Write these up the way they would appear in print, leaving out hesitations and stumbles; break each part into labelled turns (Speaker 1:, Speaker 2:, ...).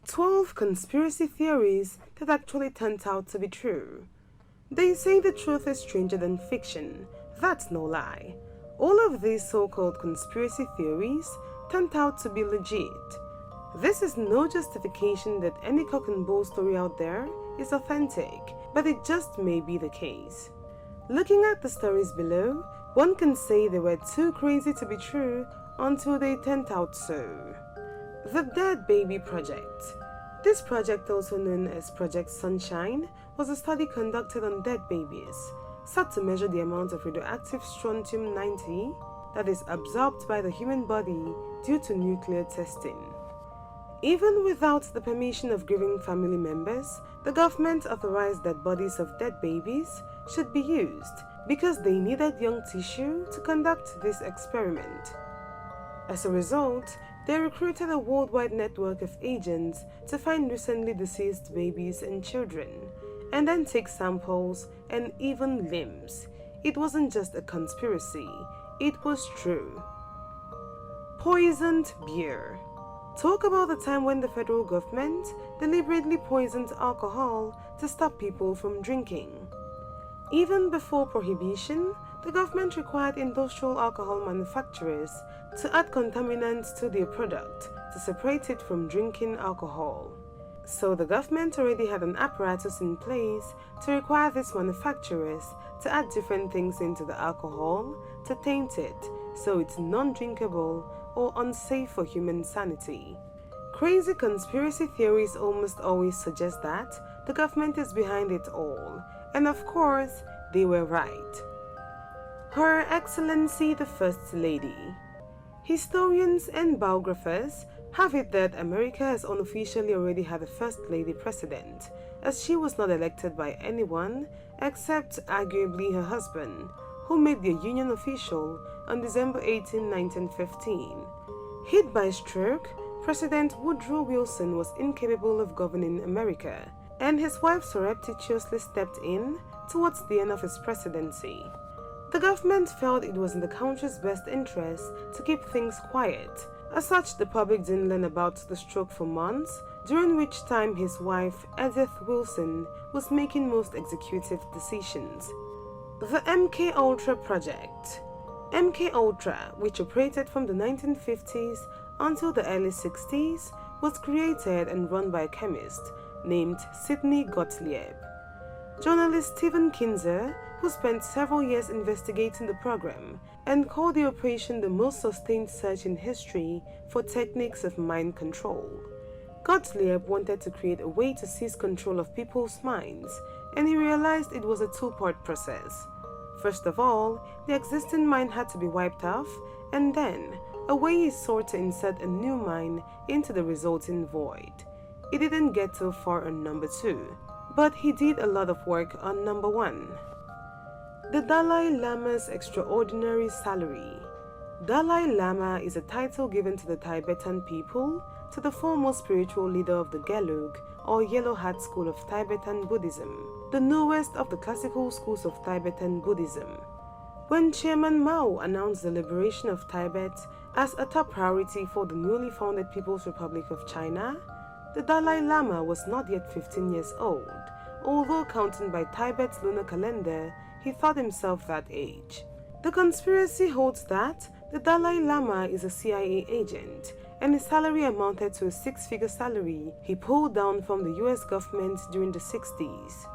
Speaker 1: 12 conspiracy theories that actually turned out to be true. They say the truth is stranger than fiction. That's no lie. All of these so-called conspiracy theories turned out to be legit. This is no justification that any cock and bull story out there is authentic, but it just may be the case. Looking at the stories below, one can say they were too crazy to be true until they turned out so. The Dead Baby Project. This project, also known as Project Sunshine, was a study conducted on dead babies, sought to measure the amount of radioactive strontium-90 that is absorbed by the human body due to nuclear testing. Even without the permission of grieving family members, the government authorized that bodies of dead babies should be used because they needed young tissue to conduct this experiment. As a result, they recruited a worldwide network of agents to find recently deceased babies and children, and then take samples and even limbs. It wasn't just a conspiracy, it was true. Poisoned beer. Talk about the time when the federal government deliberately poisoned alcohol to stop people from drinking. Even before prohibition, the government required industrial alcohol manufacturers to add contaminants to their product to separate it from drinking alcohol. So the government already had an apparatus in place to require these manufacturers to add different things into the alcohol to taint it, so it's non-drinkable or unsafe for human sanity. Crazy conspiracy theories almost always suggest that the government is behind it all, and of course, they were right. Her Excellency the First Lady. Historians and biographers have it that America has unofficially already had a First Lady president, as she was not elected by anyone except arguably her husband, who made the union official on December 18, 1915. Hit by stroke, President Woodrow Wilson was incapable of governing America, and his wife surreptitiously stepped in towards the end of his presidency. The government felt it was in the country's best interest to keep things quiet. As such, the public didn't learn about the stroke for months, during which time his wife, Edith Wilson, was making most executive decisions. The MK Ultra Project. MK Ultra, which operated from the 1950s until the early 60s, was created and run by a chemist named Sidney Gottlieb. Journalist Stephen Kinzer, who spent several years investigating the program and called the operation the most sustained search in history for techniques of mind control. Gottlieb wanted to create a way to seize control of people's minds, and he realized it was a two-part process. First of all, the existing mind had to be wiped off, and then a way is sought to insert a new mind into the resulting void. He didn't get too far on number 2, but he did a lot of work on number 1. The Dalai Lama's Extraordinary Salary. Dalai Lama is a title given to the Tibetan people, to the foremost spiritual leader of the Gelug, or Yellow Hat School of Tibetan Buddhism, the newest of the classical schools of Tibetan Buddhism. When Chairman Mao announced the liberation of Tibet as a top priority for the newly founded People's Republic of China, the Dalai Lama was not yet 15 years old, although counting by Tibet's lunar calendar, he thought himself that age. The conspiracy holds that the Dalai Lama is a CIA agent, and his salary amounted to a 6-figure salary he pulled down from the US government during the 60s.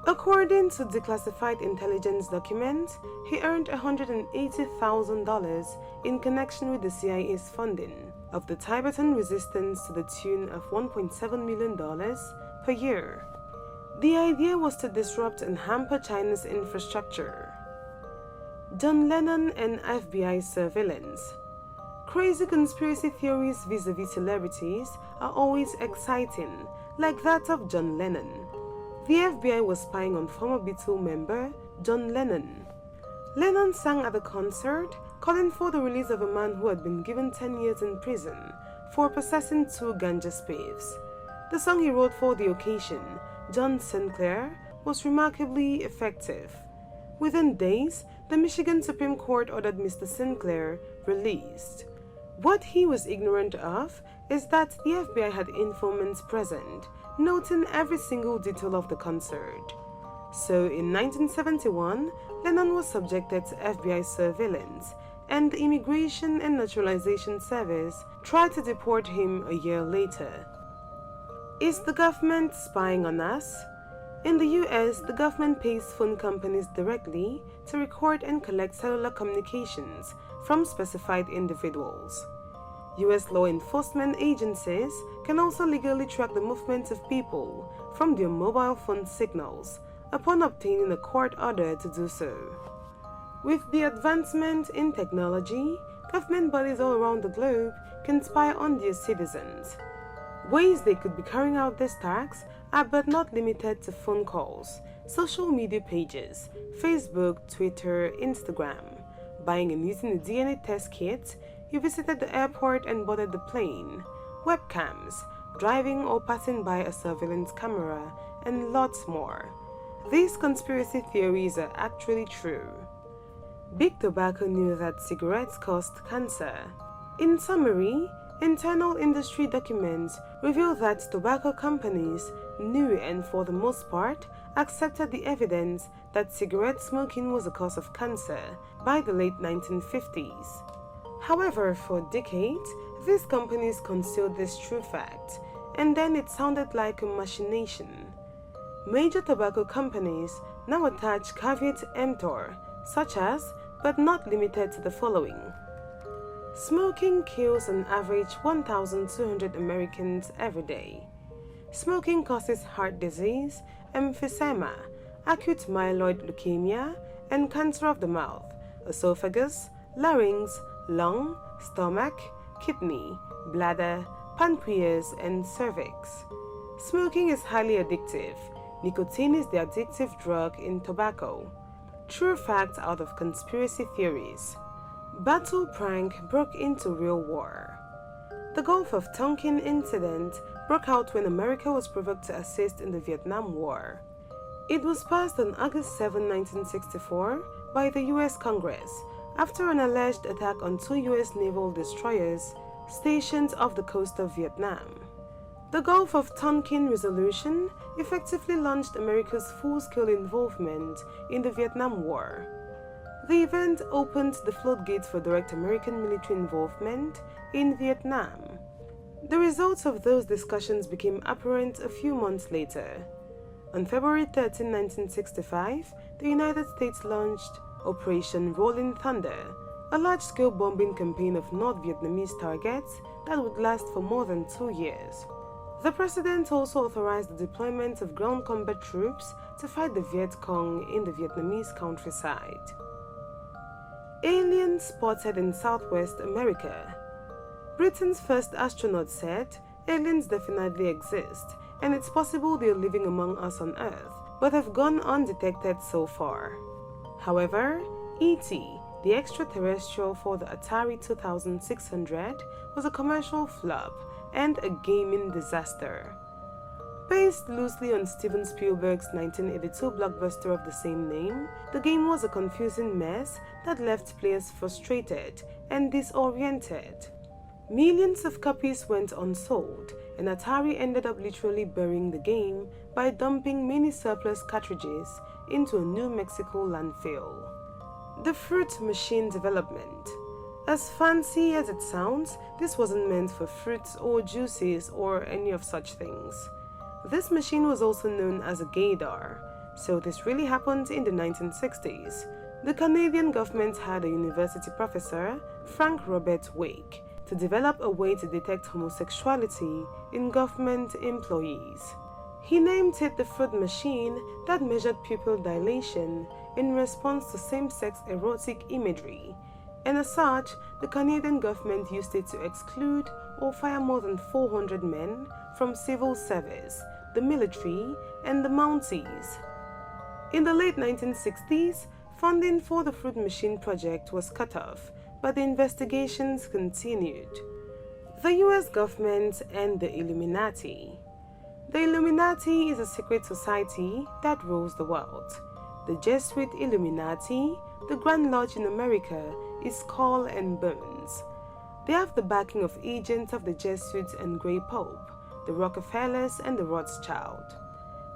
Speaker 1: According to declassified intelligence documents, he earned $180,000 in connection with the CIA's funding of the Tibetan resistance to the tune of $1.7 million per year. The idea was to disrupt and hamper China's infrastructure. John Lennon and FBI surveillance. Crazy conspiracy theories vis-a-vis celebrities are always exciting, like that of John Lennon. The FBI was spying on former Beatles member John Lennon. Lennon sang at the concert, calling for the release of a man who had been given 10 years in prison for possessing 2 ganja spliffs. The song he wrote for the occasion, John Sinclair, was remarkably effective. Within days, the Michigan Supreme Court ordered Mr. Sinclair released. What he was ignorant of is that the FBI had informants present, noting every single detail of the concert. So in 1971, Lennon was subjected to FBI surveillance, and the Immigration and Naturalization Service tried to deport him a year later. Is the government spying on us? In the US, the government pays phone companies directly to record and collect cellular communications from specified individuals. US law enforcement agencies can also legally track the movements of people from their mobile phone signals upon obtaining a court order to do so. With the advancement in technology, government bodies all around the globe can spy on their citizens. Ways they could be carrying out this task are but not limited to phone calls, social media pages, Facebook, Twitter, Instagram, buying and using a DNA test kit, you visited the airport and boarded the plane, webcams, driving or passing by a surveillance camera, and lots more. These conspiracy theories are actually true. Big Tobacco knew that cigarettes caused cancer. In summary, internal industry documents reveal that tobacco companies knew and for the most part accepted the evidence that cigarette smoking was a cause of cancer by the late 1950s. However, for decades, these companies concealed this true fact, and then it sounded like a machination. Major tobacco companies now attach caveat emptor, such as, but not limited to the following. Smoking kills on average 1,200 Americans every day. Smoking causes heart disease, emphysema, acute myeloid leukemia, and cancer of the mouth, esophagus, larynx, lung, stomach, kidney, bladder, pancreas, and cervix. Smoking is highly addictive. Nicotine is the addictive drug in tobacco. True facts out of conspiracy theories. Battle prank broke into real war. The Gulf of Tonkin incident broke out when America was provoked to assist in the Vietnam War. It was passed on August 7, 1964 by the US Congress after an alleged attack on 2 US naval destroyers stationed off the coast of Vietnam. The Gulf of Tonkin Resolution effectively launched America's full-scale involvement in the Vietnam War. The event opened the floodgates for direct American military involvement in Vietnam. The results of those discussions became apparent a few months later. On February 13, 1965, the United States launched Operation Rolling Thunder, a large-scale bombing campaign of North Vietnamese targets that would last for more than 2 years. The president also authorized the deployment of ground combat troops to fight the Viet Cong in the Vietnamese countryside. Aliens spotted in Southwest America. Britain's first astronaut said, aliens definitely exist, and it's possible they're living among us on Earth, but have gone undetected so far. However, E.T., the extraterrestrial for the Atari 2600, was a commercial flop and a gaming disaster. Based loosely on Steven Spielberg's 1982 blockbuster of the same name, the game was a confusing mess that left players frustrated and disoriented. Millions of copies went unsold, and Atari ended up literally burying the game by dumping many surplus cartridges into a New Mexico landfill. The fruit machine development. As fancy as it sounds, this wasn't meant for fruits or juices or any of such things. This machine was also known as a gaydar, so this really happened in the 1960s. The Canadian government had a university professor, Frank Robert Wake, to develop a way to detect homosexuality in government employees. He named it the fruit machine that measured pupil dilation in response to same-sex erotic imagery, and as such, the Canadian government used it to exclude or fire more than 400 men from civil service, the military, and the Mounties. In the late 1960s, funding for the fruit machine project was cut off, but the investigations continued. The US government and the Illuminati. The Illuminati is a secret society that rules the world. The Jesuit Illuminati, the Grand Lodge in America, is Skull and Bones. They have the backing of agents of the Jesuits and Grey Pope, the Rockefellers and the Rothschild.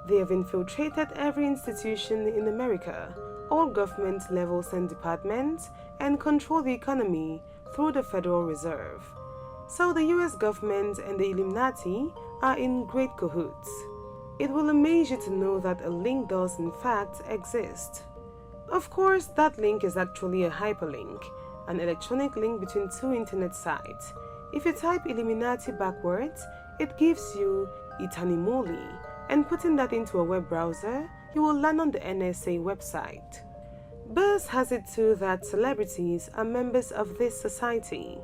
Speaker 1: They have infiltrated every institution in America, all government levels and departments, and control the economy through the Federal Reserve. So the US government and the Illuminati are in great cahoots. It will amaze you to know that a link does in fact exist. Of course, that link is actually a hyperlink, an electronic link between two internet sites. If you type Illuminati backwards, it gives you Itanimoli, and putting that into a web browser, you will land on the NSA website. Buzz has it too that celebrities are members of this society.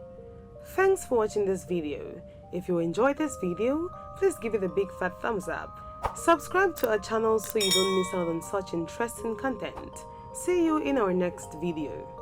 Speaker 1: Thanks for watching this video. If you enjoyed this video, please give it a big fat thumbs up. Subscribe to our channel so you don't miss out on such interesting content. See you in our next video.